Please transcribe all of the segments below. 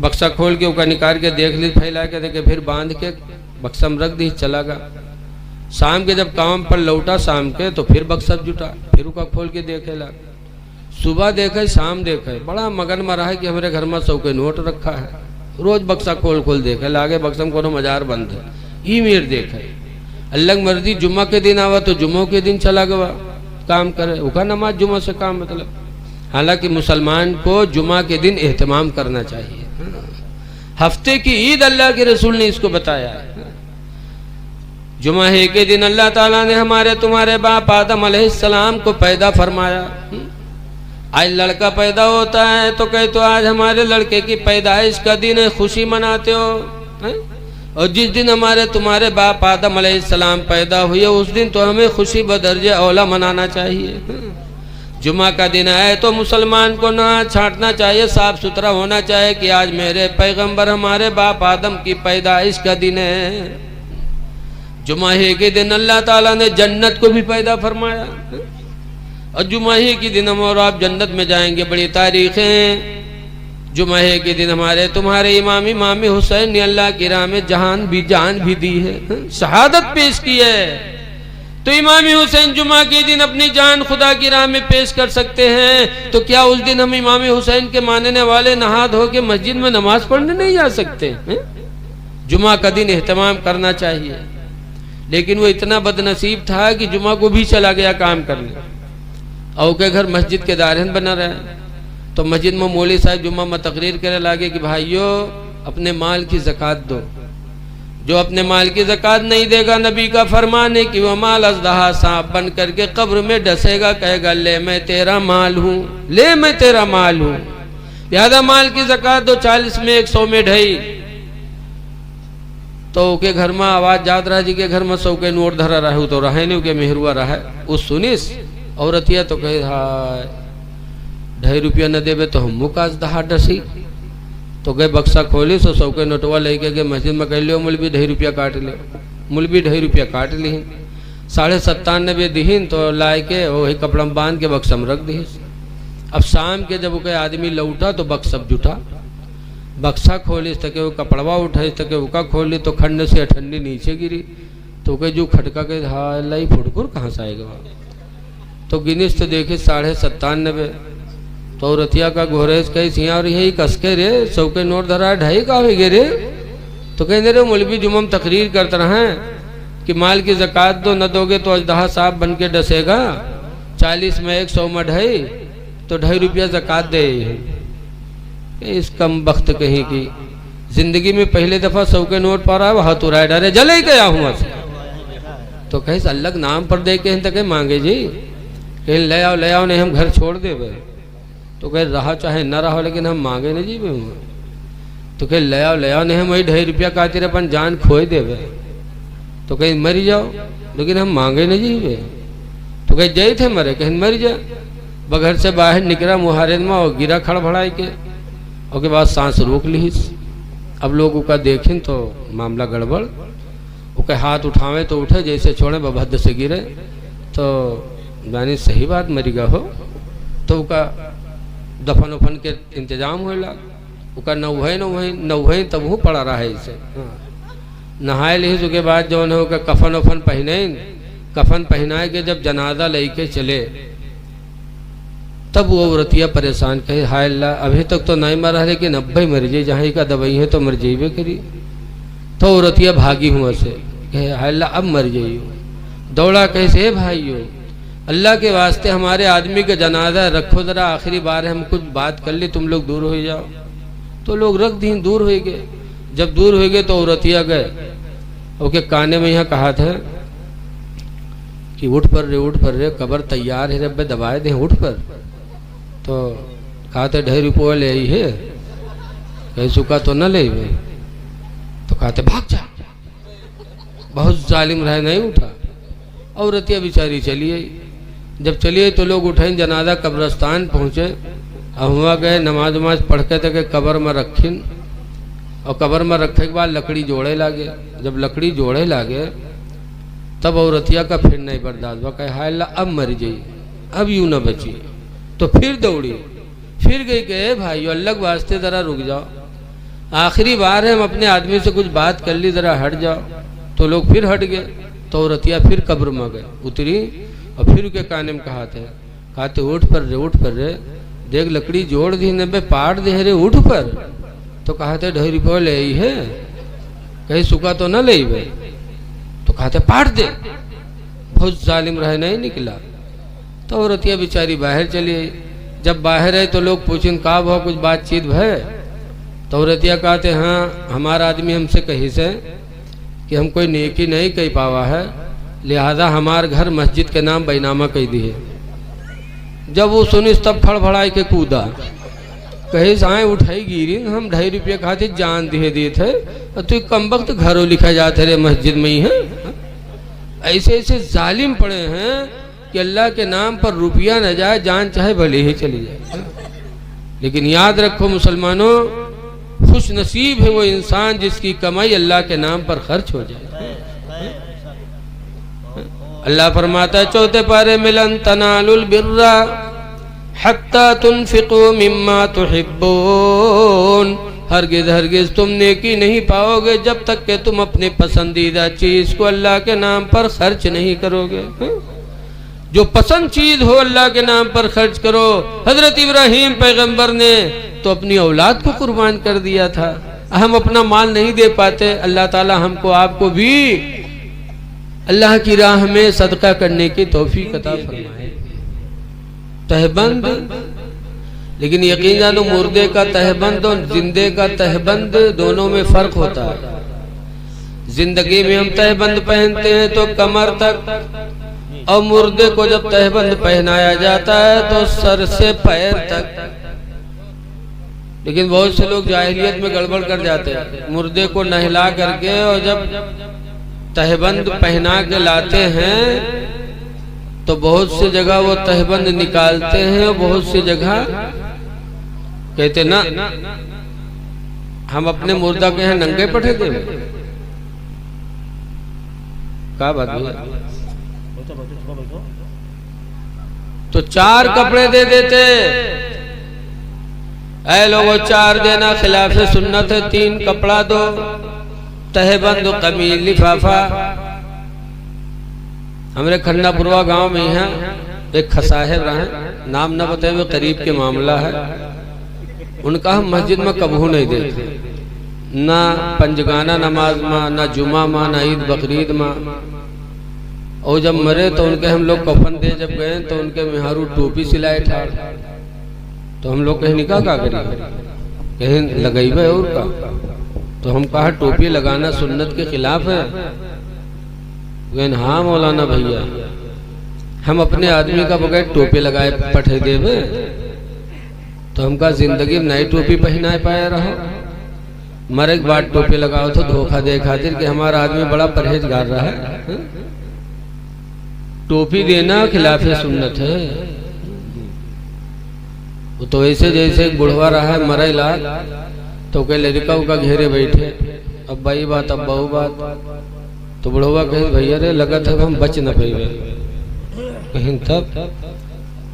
बक्सा खोल के उसका निकाल के देख ली, फैला के देखे, फिर बांध के बक्सा में रख दी, चला गया। शाम के जब काम पर लौटा शाम के, तो फिर बक्सा जुटा, फिर उसका खोल के देखे ला। सुबह देखे शाम देखे, बड़ा मगन में रहा है कि हमारे घर में 100 के नोट रखा है। रोज बक्सा खोल खोल देखे, लागे बक्सा में कोनो मजार बंद है, ई मेर देखे। अल्लाह की मर्जी जुम्मा के दिन आवा तो जुम्मों के दिन चला गया काम करे, उसका नमाज जुम्मा से काम मतलब। हालांकि मुसलमान को जुम्मा के दिन एहतमाम करना चाहिए। हफ्ते की ईद अल्लाह के रसूल ने इसको बताया है। जुमा है के दिन अल्लाह ताला ने हमारे तुम्हारे बाप आदम अलैहिस्सलाम को पैदा फरमाया। आज लड़का पैदा होता है तो कहे तो आज हमारे लड़के की पैदाइश का दिन है, खुशी मनाते हो है? और जिस दिन हमारे तुम्हारे बाप आदम अलैहिस्सलाम पैदा हुए उस दिन तो हमें खुशी बदर्जे औला मनाना चाहिए। जुमा का दिन आए तो मुसलमान को ना छांटना चाहिए, साफ सुथरा होना चाहिए कि आज मेरे पैगंबर हमारे बाप आदम की पैदाइश का दिन है। जुमा ही के दिन अल्लाह ताला ने जन्नत को भी पैदा फरमाया, और जुमा ही के दिन हम और आप जन्नत में जाएंगे। बड़ी तारीखें। जुमा ही के दिन हमारे तुम्हारे इमाम हुसैन ने अल्लाह की राह में जान भी दी है, शहादत पेश की है। तो इमाम हुसैन जुमा के दिन अपनी जान खुदा की राह में पेश कर सकते हैं, तो क्या उस दिन हम इमाम हुसैन के मानने वाले नहा धो के मस्जिद में नमाज पढ़ने नहीं जा सकते हैं? जुमा का दिन एहतमाम करना चाहिए। लेकिन वो इतना बदनसीब था कि जुमा को भी चला गया काम करने, और के घर मस्जिद के दारहन बना रहा। तो मस्जिद में मौलवी साहब जुम्मा में तकरीर करे लागे कि भाइयों अपने माल की ज़कात दो। जो अपने माल की ज़कात नहीं देगा, नबी का फरमान है कि वह माल अज़दहा सांप बन करके कब्र में डसेगा, कहेगा ले मैं तेरा माल हूँ, ले मैं तेरा माल हूँ। लिहाजा माल की ज़कात दो, 40 में 100 में ढाई। तो के घर में आवाज जात रहा जी के घर में 100 के नोट धरा रहा, तो रहे नहीं के मेहरुआ रहा। उस सुनिस औरतिया तो कहे हाय 2.5 रुपया न देवे तो हम काज दहा डसी। तो गए बक्सा खोली, सो 100 के नोटवा लेके गए मस्जिद में, कह लियो मुलबी 2.5 रुपया काट ले, मुलबी 2.5 रुपया काट ली। 97.5 दीन तो लाए के वही कपड़ा में बांध के बक्सा में रख दी। अब शाम के जब कोई आदमी लौटा तो बक्सा जुटा, बक्सा खोली तके वो कपड़वा उठाई तके उका खोली तो खंड से ठंडी नीचे गिरी। तो कहे जो खटका के हाँ लाई फुटकुर कहाँ से आएगा। तो गिनीस तो देखे 97.5। तो औरतिया का घोरेज कही सिया और यही कसके रे 100 के नोट धरा 2.5 का हो गए रे। तो कहें रे मौलवी जुम्मम तकरीर करते रहे कि माल की ज़कात दो, न दोगे तो अजदहा सांप बन के डसेगा। 40 में 1, 100 में 2.5, तो 2.5 रुपया ज़कात दे। इस कम बख्त कहीं की जिंदगी में पहले दफा 100 के नोट पा रहा है, वह तो राय डरे जले ही गया हूँ। तो कहीं अलग नाम पर दे के तक मांगे जी, कहीं ले आओ नहीं हम घर छोड़ दे। तो कहे रहा चाहे न रहा लेकिन हम मांगे नहीं जी। तो कहे ले आओ नहीं हम वही 2.5 रुपया खातिर अपन जान खोए देवे। तो कहीं मरी जाओ लेकिन हम मांगे नहीं जी। तो कहे जय थे मरे, कहीं मरी जा। बघर से बाहर निकला मुहारे में और गिरा खड़भड़ाई के, और के बाद सांस रोक ली। अब लोग उसका देखें तो मामला गड़बड़, उसके हाथ उठावे तो उठे, जैसे छोड़े बभद्र से गिरे। तो यानी सही बात मरी गा हो। तो उसका दफन उफन के इंतजाम हो लग, उसका नौहे तब वो पड़ा रहा है इसे। नहाए ली उसके बाद जो है उसका कफन उफन पहने, कफन पहनाए के जब जनाजा लेके चले तब वो औरतिया परेशान कहे हाय अल्लाह अभी तक तो नहीं मरा लेकिन अब भाई मर जाए, जहाँ का दवाई है तो मर जाइए करी। तो औरतिया भागी हुआ से कहे हाय अल्लाह अब मर जाइयो। दौड़ा कैसे भाइयों अल्लाह के वास्ते हमारे आदमी का जनाजा रखो, जरा आखिरी बार हम कुछ बात कर ली, तुम लोग दूर हो जाओ। तो लोग रख दी, दूर हो गए। जब दूर हो गए तो औरतिया गए, ओके काने में यहाँ कहा था कि उठ पर रे कब्र तैयार है रे, दबाए दे उठ पर। तो कहा था 2.5 रुपये ले आई है, कहीं सुखा तो न ले। तो कहते भाग जा, बहुत जालिम रहे, नहीं उठा। औरतिया बेचारी चली आई। जब चलिए तो लोग उठे, जनाजा कब्रस्तान पहुँचे, हुआ गए नमाज वमाज पढ़ के तक कब्र में रखिन, और कब्र में रखे के बाद लकड़ी जोड़े लागे। जब लकड़ी जोड़े लागे तब औरतिया का फिर नहीं बर्दाश्त हुआ, कहे हाय अल्लाह अब मर जाई, अब यूँ न बची। तो फिर दौड़ी, फिर गई, कहे भाई अल्लाह के वास्ते ज़रा रुक जाओ, आखिरी बार है, हम अपने आदमी से कुछ बात कर ली, जरा हट जाओ। तो लोग फिर हट गए। तो औरतिया फिर कब्र में गए, उतरी और फिर के काने में कहते उठ पर रे, देख लकड़ी जोड़ दी ने बे, पाट दे रे, उठ पर। तो कहते ढेरी पर ले आई है, कहीं सुखा तो न ले बे। तो कहते पाट दे, बहुत जालिम रहे, नहीं निकला। तो औरतिया बेचारी बाहर चली आई। जब बाहर आई तो लोग पूछें का भाव, कुछ बातचीत है? तो औरतिया कहते हाँ, हमारा आदमी हमसे कही से कि हम कोई नेकी नहीं कही पावा है, लिहाजा हमार घर मस्जिद के नाम बैनामा कही दी है। जब वो सुनी तब फड़फड़ाई के कूदा, कहीं साए उठाई गिरी, हम 2.5 रुपये खाते जान दिए थे, और तू कम वक्त घरों लिखा जाते रहे मस्जिद में ही है। ऐसे ऐसे जालिम पड़े हैं कि अल्लाह के नाम पर रुपया न जाए, जान चाहे भले ही चली जाए। लेकिन याद रखो मुसलमानों, खुश नसीब है वो इंसान जिसकी कमाई अल्लाह के नाम पर खर्च हो जाए। अल्लाह फरमाता है 4 पारे में, लन तनालुल बिर्रा हत्ता तुनफिकू मिम्मा तुहिब्बून। हरगिज हरगिज तुम नेकी नहीं पाओगे जब तक कि तुम अपने पसंदीदा चीज को अल्लाह के नाम पर खर्च नहीं करोगे। जो पसंद चीज हो अल्लाह के नाम पर खर्च करो। हजरत इब्राहीम पैगंबर ने तो अपनी औलाद को कुर्बान कर दिया था। हम अपना माल नहीं दे पाते, अल्लाह ताला हमको आपको भी अल्लाह की राह में सदका करने की तौफीक अता फरमाए। तहबंद, लेकिन यकीन जानो मुर्दे का तहबंद और जिंदे का तहबंद दोनों में फर्क होता है। जिंदगी में हम तहबंद पहनते हैं तो कमर तक, और मुर्दे को जब तहबंद पहनाया जाता है तो सर से पैर तक। लेकिन बहुत से लोग जाहिलियत में गड़बड़ कर जाते हैं, मुर्दे को नहला करके और जब तहबंद पहना के लाते हैं तो बहुत सी जगह वो तहबंद निकालते हैं और बहुत सी जगह कहते ना हम अपने मुर्दा के यहाँ नंगे पठे थे। क्या बात है? तो 4 कपड़े दे देते, ऐ लोगों 4 देना खिलाफ सुन्नत है, 3 कपड़ा दो, तहबंद कमीज लिफाफा। हमारे खन्नापुरवा गांव में है एक खसाहिब रहे, नाम न बताए हुए, करीब के मामला है। उनका हम मस्जिद में कबहू नहीं देते, ना पंजगाना नमाज में, ना जुमा में, ना ईद बकरीद में। और जब मरे तो उनके हम लोग कफन दे जब गए तो उनके मेहरू टोपी सिलाए ठाड़। तो हम लोग कहीं निकाह का करिए, कहीं लगेबे और का। तो हम कहा टोपी लगाना सुन्नत के खिलाफ है। हाँ मौलाना भैया, हम अपने आदमी का बगैर टोपी लगाए पठे देवे। तो हम कहा जिंदगी में नई टोपी पहनाए पाया रहो, मरे के बाद टोपी लगाओ तो धोखा दे खातिर कि हमारा आदमी बड़ा परहेजगार रहा है। टोपी देना खिलाफ सुन्नत है। वो तो ऐसे जैसे एक बुढ़वा रहा है मरे लाल, तो कह लड़का का घेरे बैठे, अब भाई बात अब बहु बात। तो बुढ़वा कहे भैया रे लगा था हम बच न पेबे, कहीं तब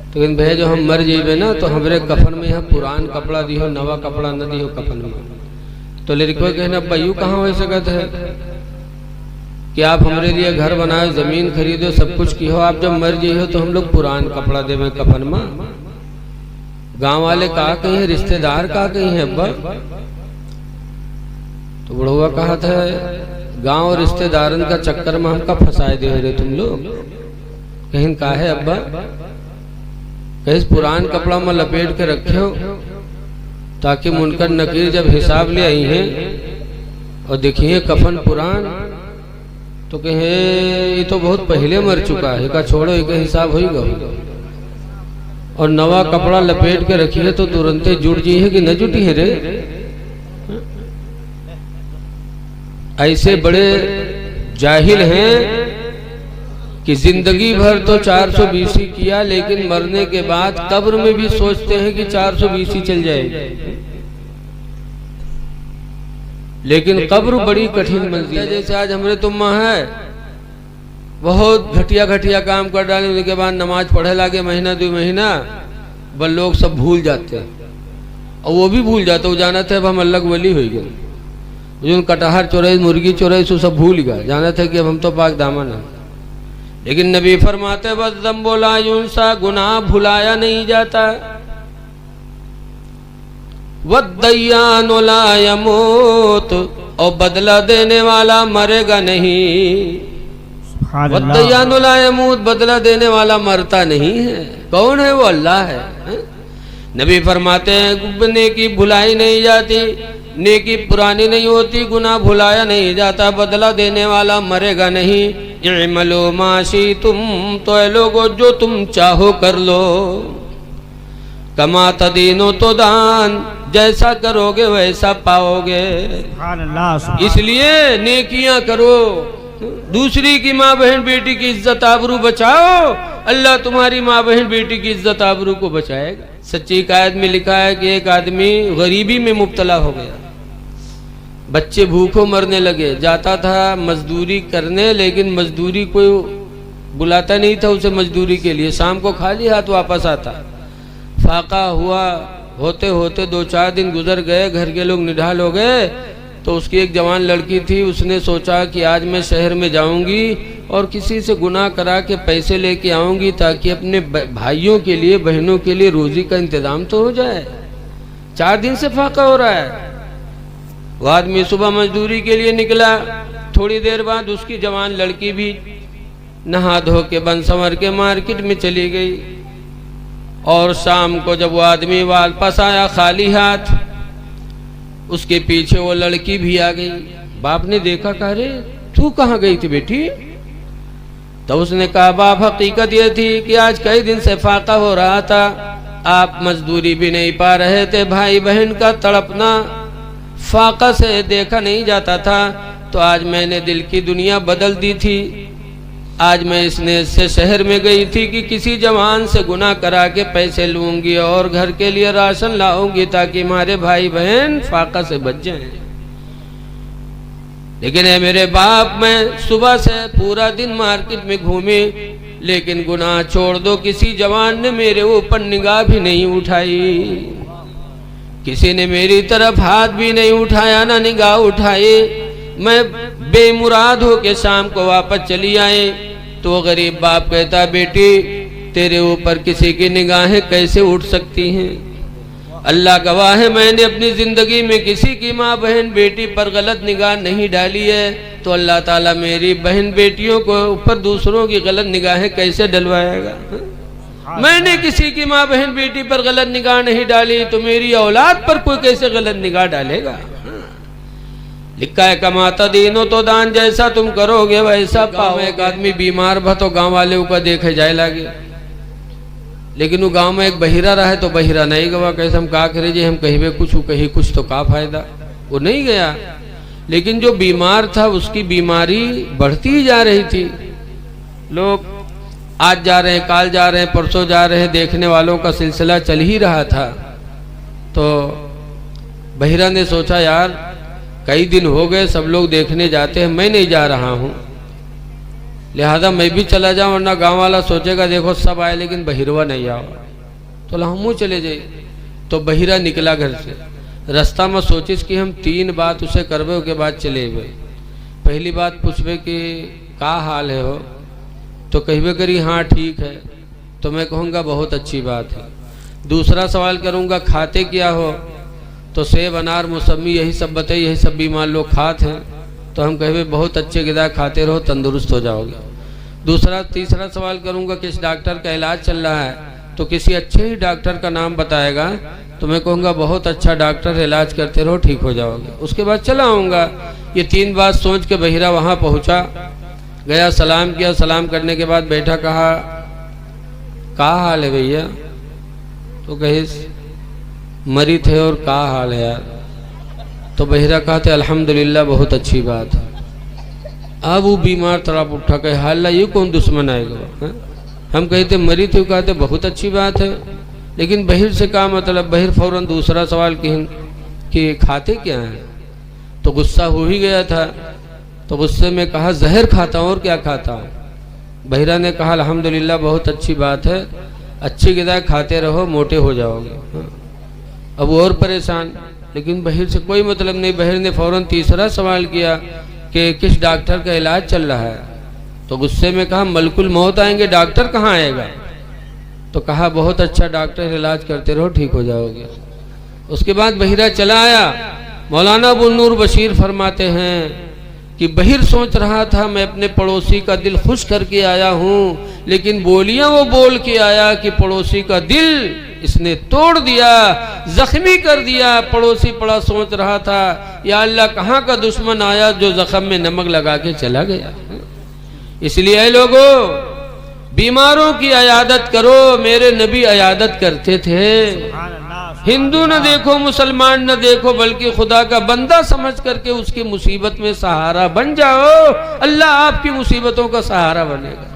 तो कहीं भैया जो हम मर जेबे ना तो हमरे कफन में यहाँ पुरान कपड़ा दियो, नवा कपड़ा न दियो कफन में। तो लड़का कहना भैया कहाँ हो सकत है कि आप हमारे लिए घर बनाए, जमीन खरीदो, सब कुछ की हो, आप जब मर जाइए तो हम लोग पुरान कपड़ा देवे कफन में। गांव वाले कहा कहीं है, रिश्तेदार कहा कहीं है अब्बा। तो बुढ़वा कहा था गांव और रिश्तेदारन का चक्कर में हमका फंसाए दे रहे तुम लोग। कहीं कहा है अब्बा, कहीं पुरान कपड़ा में लपेट के रखे हो ताकि मुनकर नकीर जब हिसाब ले आई हैं और देखिए कफन पुरान तो कहे ये तो बहुत पहले मर चुका है, का छोड़ो एक हिसाब होगा। और नवा कपड़ा लपेट के रखिए तो तुरंत जुड़ जी है कि न जुटी है रे। ऐसे बड़े जाहिल हैं कि जिंदगी भर तो 420 किया, लेकिन मरने के बाद कब्र में भी सोचते हैं कि 420 चल जाएगी। लेकिन कब्र बड़ी कठिन मंजिल है। जैसे आज हमरे तुम्मा है, बहुत घटिया घटिया काम कर डाले, उसके बाद नमाज पढ़े लागे महीना 2 महीना, बल लोग सब भूल जाते हैं। और वो भी भूल जाता, वो जाना था अब हम अल्लाह वली हो गए, जो कटहर चोराई मुर्गी चोराई सो सब भूल गया, जाना था कि अब हम तो पाक दामन है। लेकिन नबी फरमाते बस दम बोला यूंसा, गुनाह भुलाया नहीं जाता। वद्दय्यानु ला यमूत, और बदला देने वाला मरेगा नहीं। वद्दय्यानु ला यमूत, बदला देने वाला मरता नहीं है। कौन है वो? अल्लाह है। नबी फरमाते हैं नेकी भुलाई नहीं जाती, नेकी पुरानी नहीं होती, गुनाह भुलाया नहीं जाता, बदला देने वाला मरेगा नहीं। इअमलू मा शि'तुम, तो ऐ लोगो जो तुम चाहो कर लो। कमा तदीनो तो दान, जैसा करोगे वैसा पाओगे। इसलिए नेकियां करो, दूसरी की माँ बहन बेटी की इज्जत आबरू बचाओ, अल्लाह तुम्हारी माँ बहन बेटी की इज्जत आबरू को बचाएगा। सच्ची कायद में लिखा है कि एक आदमी गरीबी में मुब्तला हो गया, बच्चे भूखों मरने लगे, जाता था मजदूरी करने, लेकिन मजदूरी कोई बुलाता नहीं था उसे मजदूरी के लिए, शाम को खाली हाथ वापस आता। फाका हुआ, होते होते 2-4 दिन गुजर गए, घर के लोग निढाल हो गए, तो उसकी एक जवान लड़की थी, उसने सोचा कि आज मैं शहर में जाऊंगी और किसी से गुनाह करा के पैसे लेके आऊंगी ताकि अपने भाइयों के लिए बहनों के लिए रोजी का इंतजाम तो हो जाए। 4 दिन से फाका हो रहा है। वो आदमी सुबह मजदूरी के लिए निकला, थोड़ी देर बाद उसकी जवान लड़की भी नहा धो के बन संवर के मार्केट में चली गई। और शाम को जब वो आदमी वापस आया खाली हाथ, उसके पीछे वो लड़की भी आ गई। बाप ने देखा, कहा रे तू कहाँ गई थी बेटी? तो उसने कहा बाप हकीकत ये थी कि आज कई दिन से फाका हो रहा था, आप मजदूरी भी नहीं पा रहे थे, भाई बहन का तड़पना फाका से देखा नहीं जाता था, तो आज मैंने दिल की दुनिया बदल दी थी। आज मैं इसने से शहर में गई थी कि किसी जवान से गुनाह करा के पैसे लूंगी और घर के लिए राशन लाऊंगी ताकि हमारे भाई बहन फाका से बच जाएं। लेकिन है मेरे बाप, मैं सुबह से पूरा दिन मार्केट में घूमी, लेकिन गुनाह छोड़ दो, किसी जवान ने मेरे ऊपर निगाह भी नहीं उठाई, किसी ने मेरी तरफ हाथ भी नहीं उठाया, ना निगाह उठाई। मैं बेमुराद हो के शाम को वापस चली आए तो गरीब बाप कहता बेटी तेरे ऊपर किसी की निगाहें कैसे उठ सकती हैं? अल्लाह गवाह है, मैंने अपनी जिंदगी में किसी की माँ बहन बेटी पर गलत निगाह नहीं डाली है, तो अल्लाह ताला मेरी बहन बेटियों को ऊपर दूसरों की गलत निगाहें कैसे डलवाएगा? मैंने किसी की माँ बहन बेटी पर गलत निगाह नहीं डाली, तो मेरी औलाद पर कोई कैसे गलत निगाह डालेगा? लिखा है कमाता दीनो तो दान, जैसा तुम करोगे वैसा पाओ। एक आदमी बीमार भा तो गांव वाले का देखे जाए लागे, लेकिन वो गांव में एक बहिरा रहा है तो बहिरा नहीं गवा। कैसे हम का करे जी, हम कहीं कुछ कहीं कुछ तो का फायदा, वो नहीं गया। लेकिन जो बीमार था उसकी बीमारी बढ़ती ही जा रही थी। लोग आज जा रहे हैं, काल जा रहे हैं, परसों जा रहे हैं, देखने वालों का सिलसिला चल ही रहा था। तो बहिरा ने सोचा यार कई दिन हो गए, सब लोग देखने जाते हैं, मैं नहीं जा रहा हूँ, लिहाजा मैं भी चला जाऊँ, वरना गांव वाला सोचेगा देखो सब आए लेकिन बहिरवा नहीं आओ, तो हम चले जाए। तो बहिरा निकला घर से, रास्ता में सोचिस कि हम 3 बात उसे करबे के बाद चले गए। पहली बात पूछबे कि का हाल है हो, तो कहबे करी हाँ ठीक है, तो मैं कहूँगा बहुत अच्छी बात है। दूसरा सवाल करूँगा खाते क्या हो, तो सेब अनार मौसमी यही सब बताइए, यही सब बीमार लोग खाते हैं, तो हम कहे बहुत अच्छे ग़िज़ा खाते रहो तंदुरुस्त हो जाओगे। तीसरा सवाल करूंगा किस डॉक्टर का इलाज चल रहा है, तो किसी अच्छे ही डॉक्टर का नाम बताएगा, तो मैं कहूँगा बहुत अच्छा डॉक्टर, इलाज करते रहो ठीक हो जाओगे। उसके बाद चला आऊँगा। ये 3 बात सोच के बहिरा वहाँ पहुँचा, गया, सलाम किया, सलाम करने के बाद बैठा, कहा का हाल है भैया? तो कहे मरी थे और का हाल है यार? तो बहिरा कहते अल्हम्दुलिल्लाह बहुत अच्छी बात है। अब वो बीमार तड़प उठा, कहे हाल ये कौन दुश्मन आएगा? हम कहते मरी थे, कहते बहुत अच्छी बात है, लेकिन बहिर से क्या मतलब? बहिर फौरन दूसरा सवाल कि खाते क्या हैं? तो गुस्सा हो ही गया था, तो गुस्से में कहा जहर खाता हूँ और क्या खाता हूँ। बहिरा ने कहा अल्हम्दुलिल्लाह बहुत अच्छी बात है, अच्छी ग़िज़ा खाते रहो मोटे हो जाओगे। अब वो और परेशान, लेकिन बहिर से कोई मतलब नहीं। बहिर ने फौरन तीसरा सवाल किया कि किस डॉक्टर का इलाज चल रहा है। तो गुस्से में कहा मलकुल मौत आएंगे, डॉक्टर कहाँ आएगा। तो कहा बहुत अच्छा डॉक्टर, इलाज करते रहो ठीक हो जाओगे। उसके बाद बहिरा चला आया। मौलाना अबू नूर बशीर फरमाते हैं कि बहिर सोच रहा था मैं अपने पड़ोसी का दिल खुश करके आया हूँ, लेकिन बोलियां वो बोल के आया कि पड़ोसी का दिल इसने तोड़ दिया, जख्मी कर दिया। पड़ोसी बड़ा सोच रहा था या अल्लाह कहाँ का दुश्मन आया जो जख्म में नमक लगा के चला गया। इसलिए लोगों, बीमारों की अयादत करो, मेरे नबी अयादत करते थे। हिंदू न देखो, मुसलमान न देखो, बल्कि खुदा का बंदा समझ करके उसकी मुसीबत में सहारा बन जाओ, अल्लाह आपकी मुसीबतों का सहारा बनेगा।